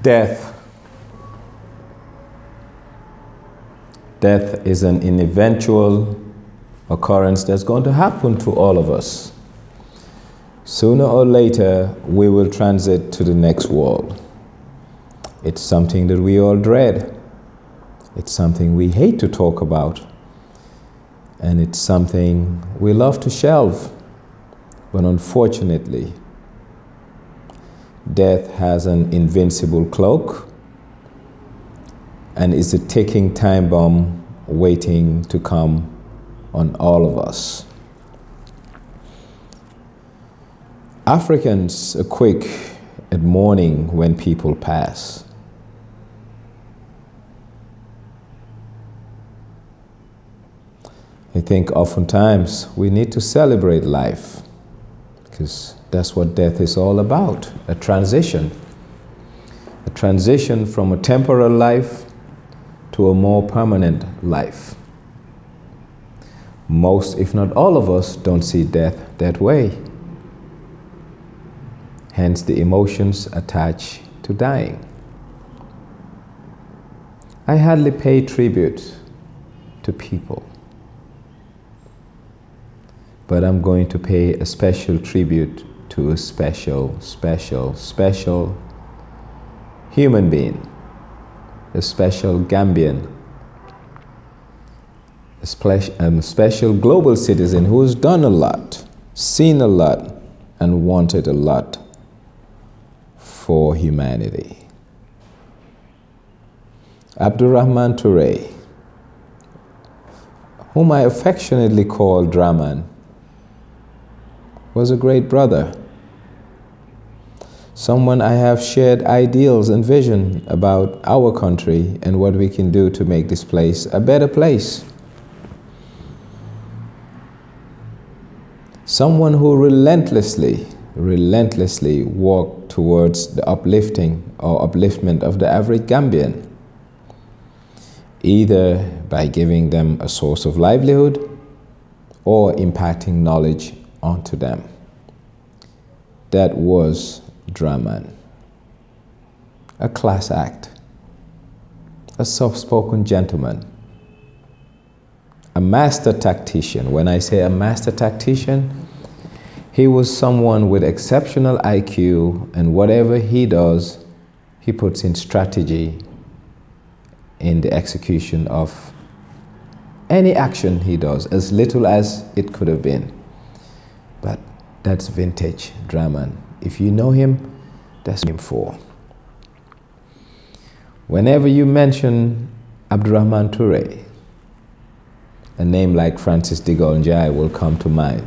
Death. Death is an inevitable occurrence that's going to happen to all of us. Sooner or later, we will transit to the next world. It's something that we all dread. It's something we hate to talk about. And it's something we love to shelve. But unfortunately, death has an invincible cloak and is a ticking time bomb waiting to come on all of us. Africans are quick at mourning when people pass. I think oftentimes we need to celebrate life because that's what death is all about, a transition. A transition from a temporal life to a more permanent life. Most, if not all of us, don't see death that way. Hence the emotions attached to dying. I hardly pay tribute to people, but I'm going to pay a special tribute to a special human being, a special Gambian, a special global citizen who has done a lot, seen a lot, and wanted a lot for humanity. Rahman Touray, whom I affectionately call Draman, was a great brother. Someone I have shared ideals and vision about our country and what we can do to make this place a better place. Someone who relentlessly walked towards the uplifting or upliftment of the average Gambian, either by giving them a source of livelihood or impacting knowledge onto them. That was Draman. A class act, a soft-spoken gentleman, a master tactician. When I say a master tactician, he was someone with exceptional IQ, and whatever he does, he puts in strategy in the execution of any action he does, as little as it could have been. But that's vintage Draman. If you know him, that's him for. Whenever you mention Rahman Touray, a name like Francis de Gaulle will come to mind.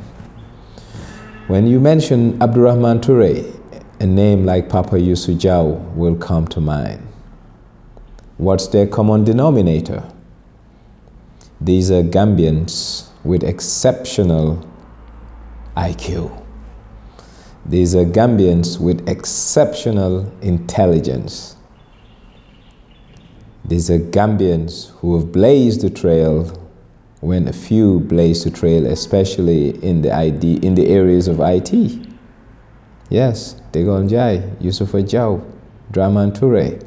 When you mention Rahman Touray, a name like Papa Youssou Diaw will come to mind. What's their common denominator? These are Gambians with exceptional IQ. These are Gambians with exceptional intelligence. These are Gambians who have blazed the trail when a few blazed the trail, especially in the areas of IT. Yes, De Gaulle, Youssoufa Diaw, Draman Touray,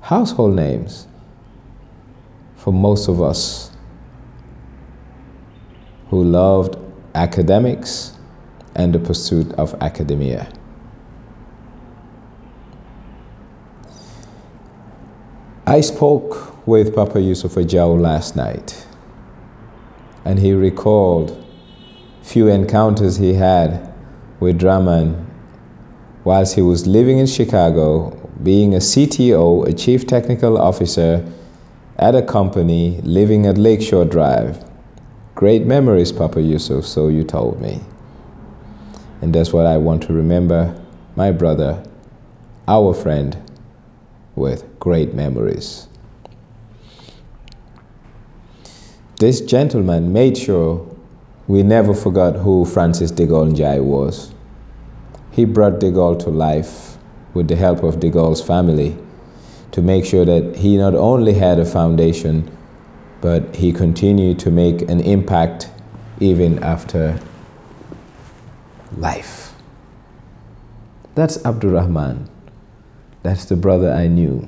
household names for most of us who loved academics and the pursuit of academia. I spoke with Papa Youssoufa Diaw last night, and he recalled few encounters he had with Draman whilst he was living in Chicago, being a CTO, a Chief Technical Officer at a company, living at Lakeshore Drive. Great memories, Papa Yusuf, so you told me. And that's what I want to remember my brother, our friend, with great memories. This gentleman made sure we never forgot who Francis de Gaulle was. He brought de Gaulle to life with the help of de Gaulle's family to make sure that he not only had a foundation, but he continued to make an impact even after life. That's Rahman. That's the brother I knew.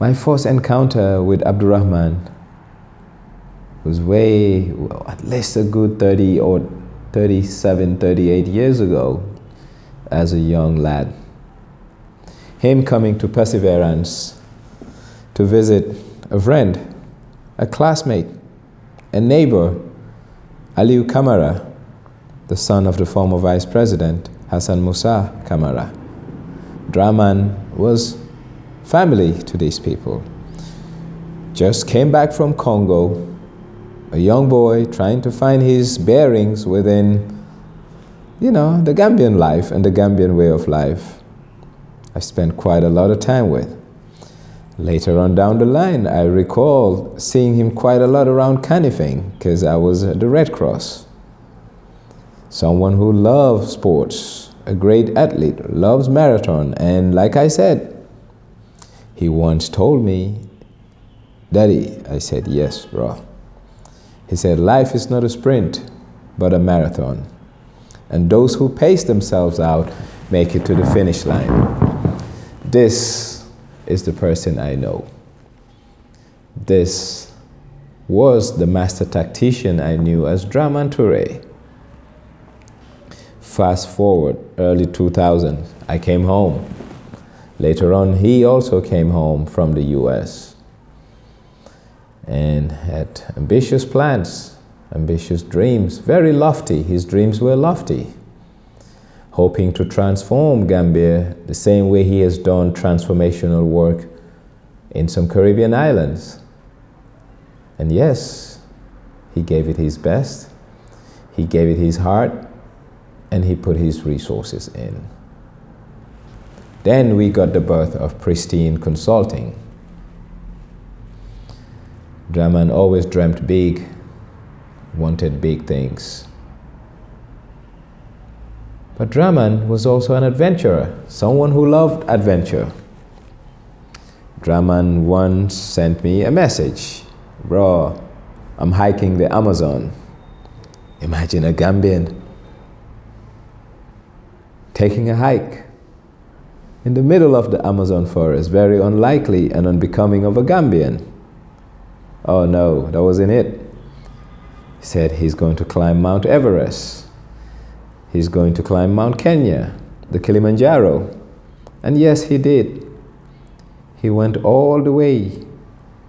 My first encounter with Rahman was at least a good 30 or 37, 38 years ago as a young lad. Him coming to Perseverance to visit a friend, a classmate, a neighbor, Aliou Kamara, the son of the former vice president, Hassan Musa Kamara. Draman was family to these people. Just came back from Congo, a young boy trying to find his bearings within, the Gambian life and the Gambian way of life. I spent quite a lot of time with. Later on down the line, I recall seeing him quite a lot around Canifing because I was at the Red Cross. Someone who loves sports, a great athlete, loves marathon, and like I said, he once told me, "Daddy," I said, "Yes, bro." He said, "Life is not a sprint, but a marathon. And those who pace themselves out make it to the finish line." This is the person I know. This was the master tactician I knew as Draman Touray. Fast forward, early 2000s, I came home. Later on, he also came home from the US and had ambitious plans, ambitious dreams, very lofty. His dreams were lofty, hoping to transform Gambia the same way he has done transformational work in some Caribbean islands. And yes, he gave it his best, he gave it his heart, and he put his resources in. Then we got the birth of Pristine Consulting. Draman always dreamt big, wanted big things. But Draman was also an adventurer, someone who loved adventure. Draman once sent me a message, "Bro, I'm hiking the Amazon." Imagine a Gambian taking a hike in the middle of the Amazon forest, very unlikely and unbecoming of a Gambian. Oh no, that wasn't it. He said he's going to climb Mount Everest. He's going to climb Mount Kenya, the Kilimanjaro. And yes, he did. He went all the way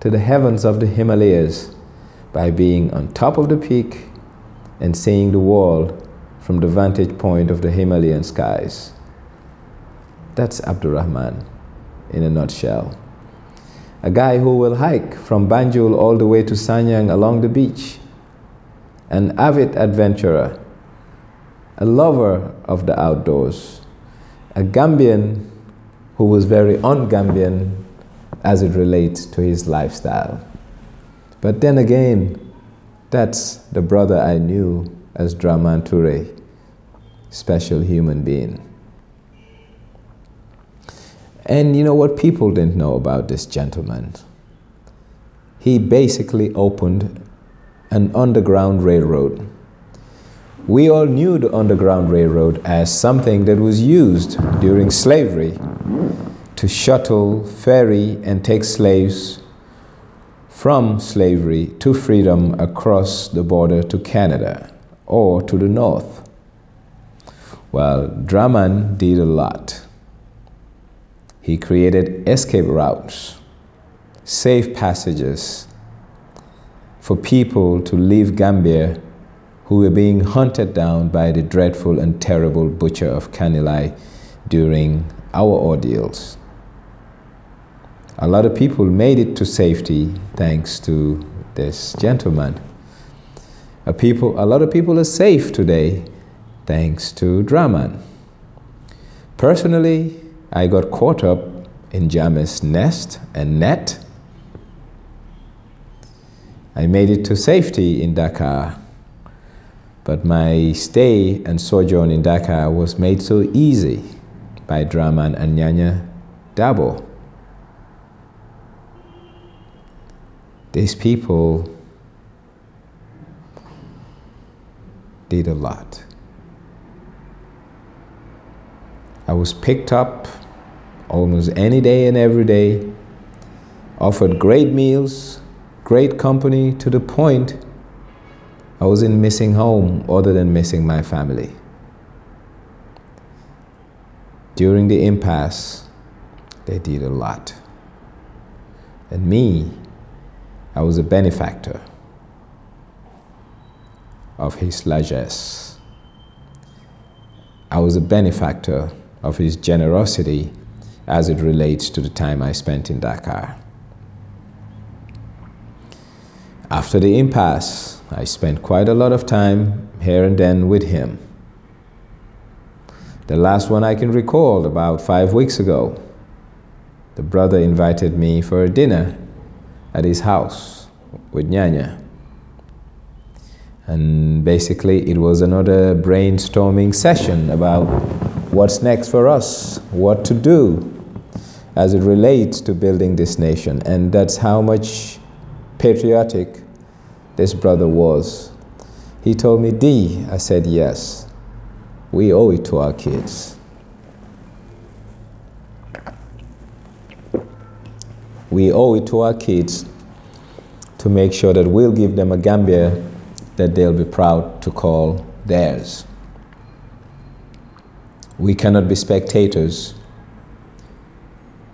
to the heavens of the Himalayas by being on top of the peak and seeing the world from the vantage point of the Himalayan skies. That's Rahman in a nutshell. A guy who will hike from Banjul all the way to Sanyang along the beach. An avid adventurer, a lover of the outdoors, a Gambian who was very un-Gambian as it relates to his lifestyle. But then again, that's the brother I knew as Draman Touray, special human being. And you know what people didn't know about this gentleman? He basically opened an underground railroad. We all knew the Underground Railroad as something that was used during slavery to shuttle, ferry, and take slaves from slavery to freedom across the border to Canada or to the north. Well, Draman did a lot. He created escape routes, safe passages for people to leave Gambia who were being hunted down by the dreadful and terrible butcher of Kanilai during our ordeals. A lot of people made it to safety thanks to this gentleman. A lot of people are safe today thanks to Draman. Personally, I got caught up in Jammeh's nest and net. I made it to safety in Dakar, but my stay and sojourn in Dakar was made so easy by Draman and Nyanya Dabo. These people did a lot. I was picked up almost any day and every day, offered great meals, great company, to the point I wasn't missing home other than missing my family. During the impasse, they did a lot. And me, I was a benefactor of his largesse. I was a benefactor of his generosity as it relates to the time I spent in Dakar. After the impasse, I spent quite a lot of time here and then with him. The last one I can recall, about 5 weeks ago, the brother invited me for a dinner at his house with Nyanya. And basically it was another brainstorming session about what's next for us, what to do as it relates to building this nation. And that's how much patriotic this brother was. He told me, D, I said, yes, we owe it to our kids. We owe it to our kids to make sure that we'll give them a Gambia that they'll be proud to call theirs. We cannot be spectators,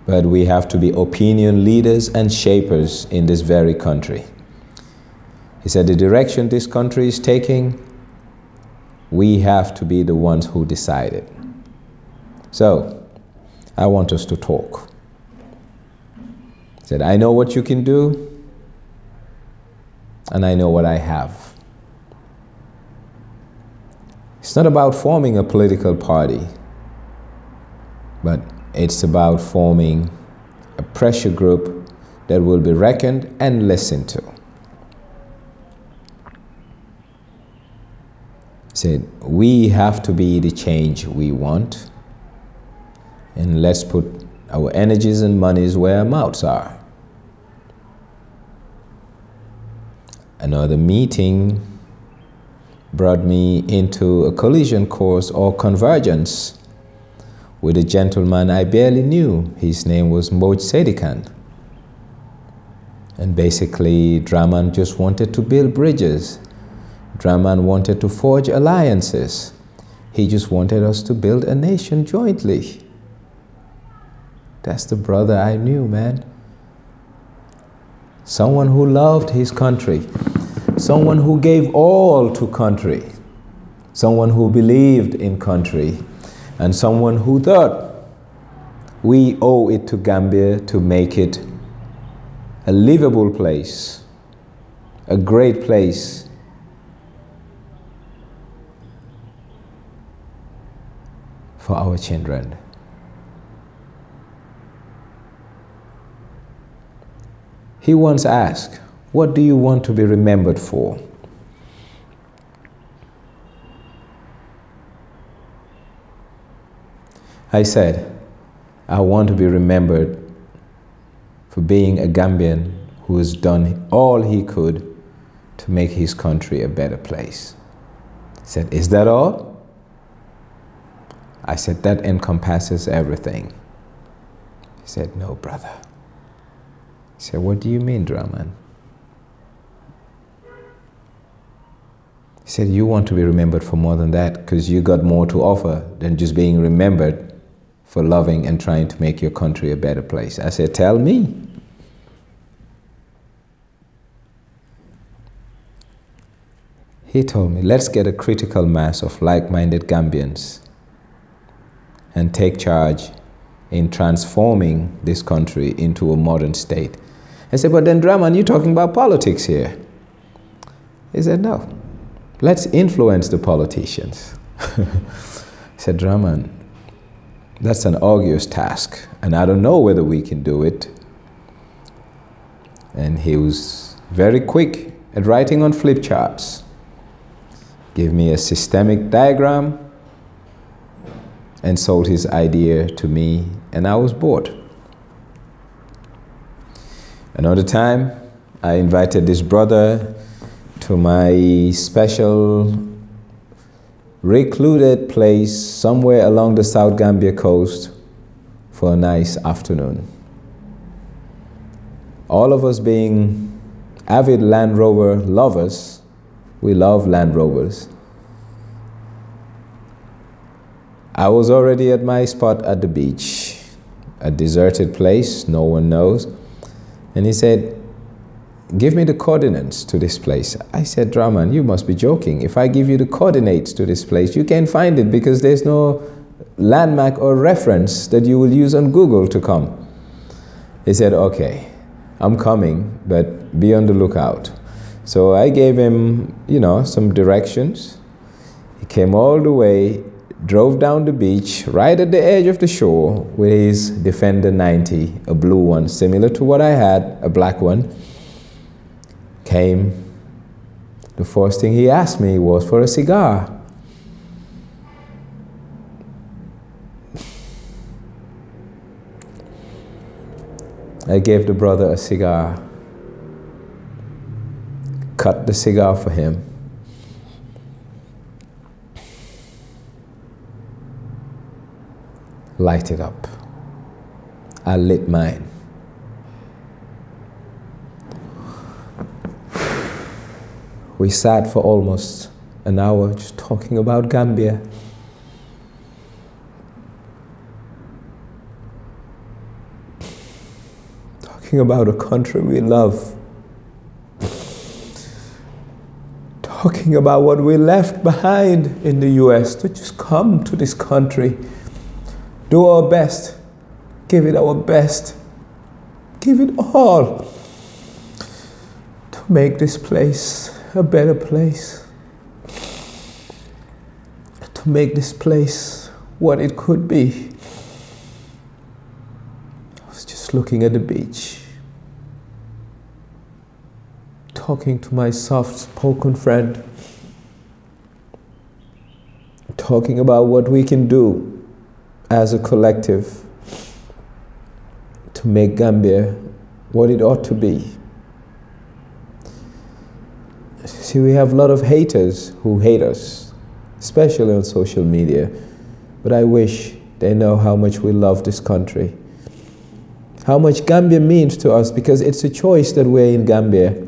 but we have to be opinion leaders and shapers in this very country. He said the direction this country is taking, we have to be the ones who decide it. So, I want us to talk. He said, I know what you can do, and I know what I have. It's not about forming a political party, but it's about forming a pressure group that will be reckoned and listened to. He said, we have to be the change we want, and let's put our energies and monies where our mouths are. Another meeting brought me into a collision course or convergence with a gentleman I barely knew. His name was Moj Sedikan. And basically, Draman just wanted to build bridges. Draman wanted to forge alliances. He just wanted us to build a nation jointly. That's the brother I knew, man. Someone who loved his country. Someone who gave all to country. Someone who believed in country. And someone who thought we owe it to Gambia to make it a livable place, a great place for our children. He once asked, what do you want to be remembered for? I said, I want to be remembered for being a Gambian who has done all he could to make his country a better place. He said, is that all? I said, that encompasses everything. He said, no, brother. He said, what do you mean, Draman? He said, you want to be remembered for more than that because you got more to offer than just being remembered for loving and trying to make your country a better place. I said, tell me. He told me, let's get a critical mass of like-minded Gambians and take charge in transforming this country into a modern state. I said, but then Draman, you're talking about politics here. He said, no, let's influence the politicians. I said, Draman, that's an arduous task, and I don't know whether we can do it. And he was very quick at writing on flip charts. Gave me a systemic diagram and sold his idea to me, and I was bored. Another time, I invited this brother to my special recluded place somewhere along the South Gambia coast for a nice afternoon. All of us being avid Land Rover lovers, we love Land Rovers. I was already at my spot at the beach, a deserted place, no one knows. And he said, give me the coordinates to this place. I said, Draman, you must be joking. If I give you the coordinates to this place, you can't find it because there's no landmark or reference that you will use on Google to come. He said, okay, I'm coming, but be on the lookout. So I gave him, some directions. He came all the way, drove down the beach, right at the edge of the shore with his Defender 90, a blue one, similar to what I had, a black one. Came. The first thing he asked me was for a cigar. I gave the brother a cigar, cut the cigar for him. Light it up. I lit mine. We sat for almost an hour just talking about Gambia. Talking about a country we love. Talking about what we left behind in the US to just come to this country. Do our best. Give it our best. Give it all to make this place a better place. To make this place what it could be. I was just looking at the beach, talking to my soft-spoken friend, talking about what we can do as a collective to make Gambia what it ought to be. See, we have a lot of haters who hate us, especially on social media, but I wish they know how much we love this country, how much Gambia means to us, because it's a choice that we're in Gambia.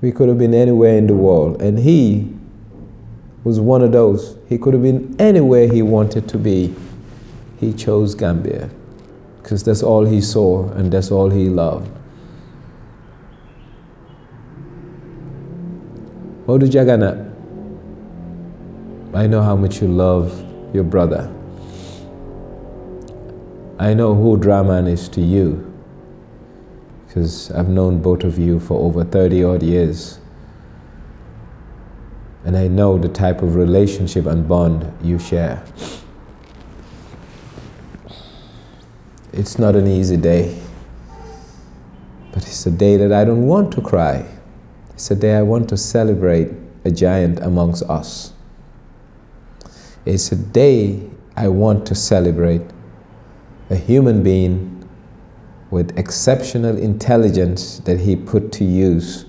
We could have been anywhere in the world, and he was one of those. He could have been anywhere he wanted to be. He chose Gambia because that's all he saw and that's all he loved. Odu Jagana, I know how much you love your brother. I know who Draman is to you because I've known both of you for over 30 odd years. And I know the type of relationship and bond you share. It's not an easy day, but it's a day that I don't want to cry. It's a day I want to celebrate a giant amongst us. It's a day I want to celebrate a human being with exceptional intelligence that he put to use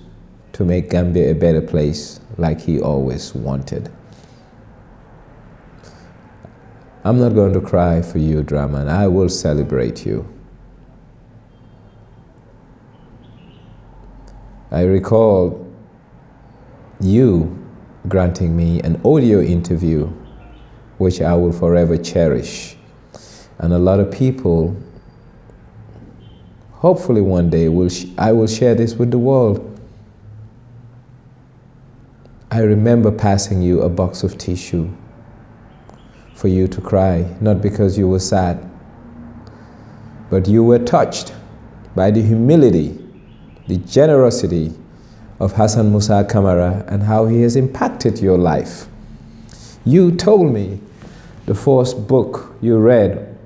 to make Gambia a better place like he always wanted. I'm not going to cry for you, Draman. I will celebrate you. I recall you granting me an audio interview, which I will forever cherish. And a lot of people, hopefully one day, I will share this with the world. I remember passing you a box of tissue for you to cry, not because you were sad, but you were touched by the humility, the generosity of Hassan Musa Kamara and how he has impacted your life. You told me the first book you read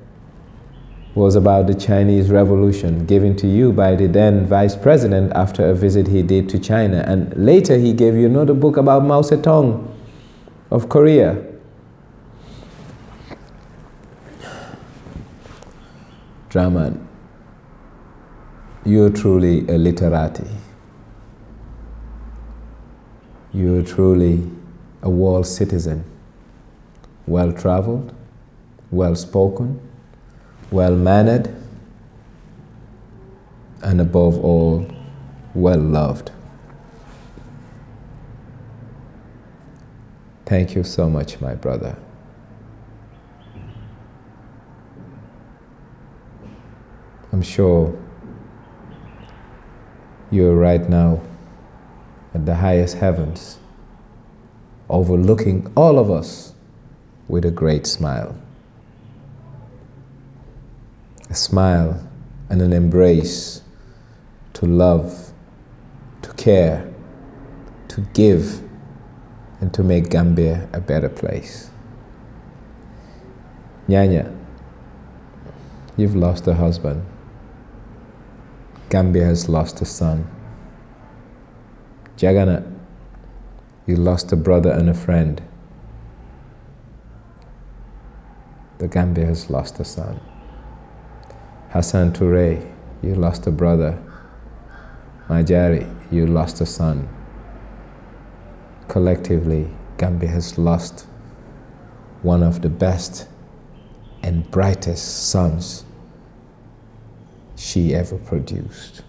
was about the Chinese Revolution, given to you by the then Vice President after a visit he did to China. And later he gave you another book about Mao Zedong of Korea. Draman, you're truly a literati. You're truly a world citizen. well-traveled, well-spoken, well-mannered, and above all, well-loved. Thank you so much, my brother. I'm sure you're right now at the highest heavens, overlooking all of us with a great smile. A smile and an embrace to love, to care, to give, and to make Gambia a better place. Nyanya, you've lost a husband. Gambia has lost a son. Jagana, you lost a brother and a friend. The Gambia has lost a son. Hassan Toure, you lost a brother. Majari, you lost a son. Collectively, Gambia has lost one of the best and brightest sons she ever produced.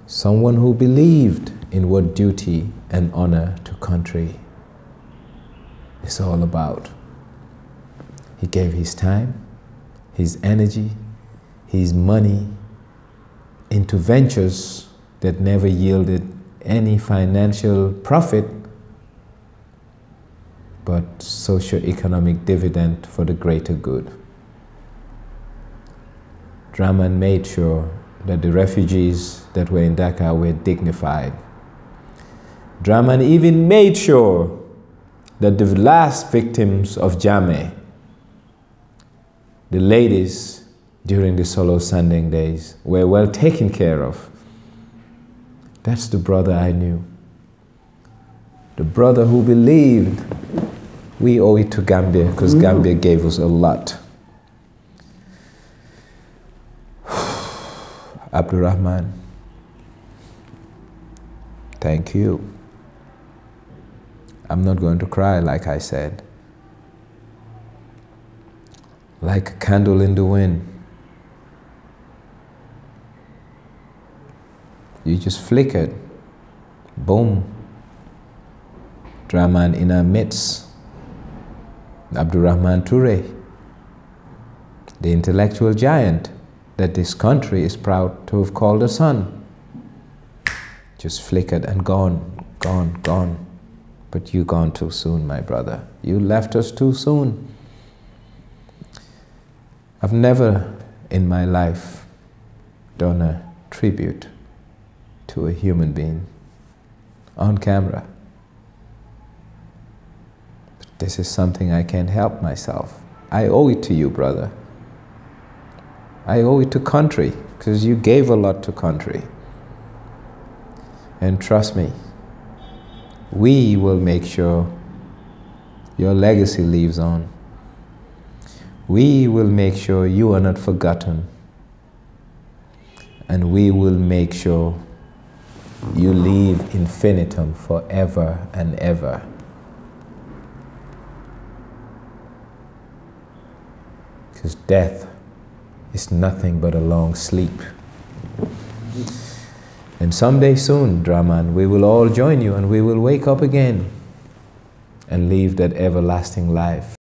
Someone who believed in what duty and honor to country is all about. He gave his time, his energy, his money into ventures that never yielded any financial profit, but socio-economic dividend for the greater good. Draman made sure that the refugees that were in Dakar were dignified. Draman even made sure that the last victims of Jammeh, the ladies during the solo sanding days, were well taken care of. That's the brother I knew. The brother who believed we owe it to Gambia because Gambia gave us a lot. Abdul Rahman, thank you. I'm not going to cry, like I said. Like a candle in the wind. You just flickered. Boom. Draman in our midst. Rahman Touray, the intellectual giant that this country is proud to have called a son. Just flickered and gone, gone, gone. But you gone too soon, my brother. You left us too soon. I've never in my life done a tribute to a human being on camera. But this is something I can't help myself. I owe it to you, brother. I owe it to country, because you gave a lot to country. And trust me, we will make sure your legacy lives on. We will make sure you are not forgotten. And we will make sure you live infinitum forever and ever. Because death is nothing but a long sleep. And someday soon, Draman, we will all join you and we will wake up again and live that everlasting life.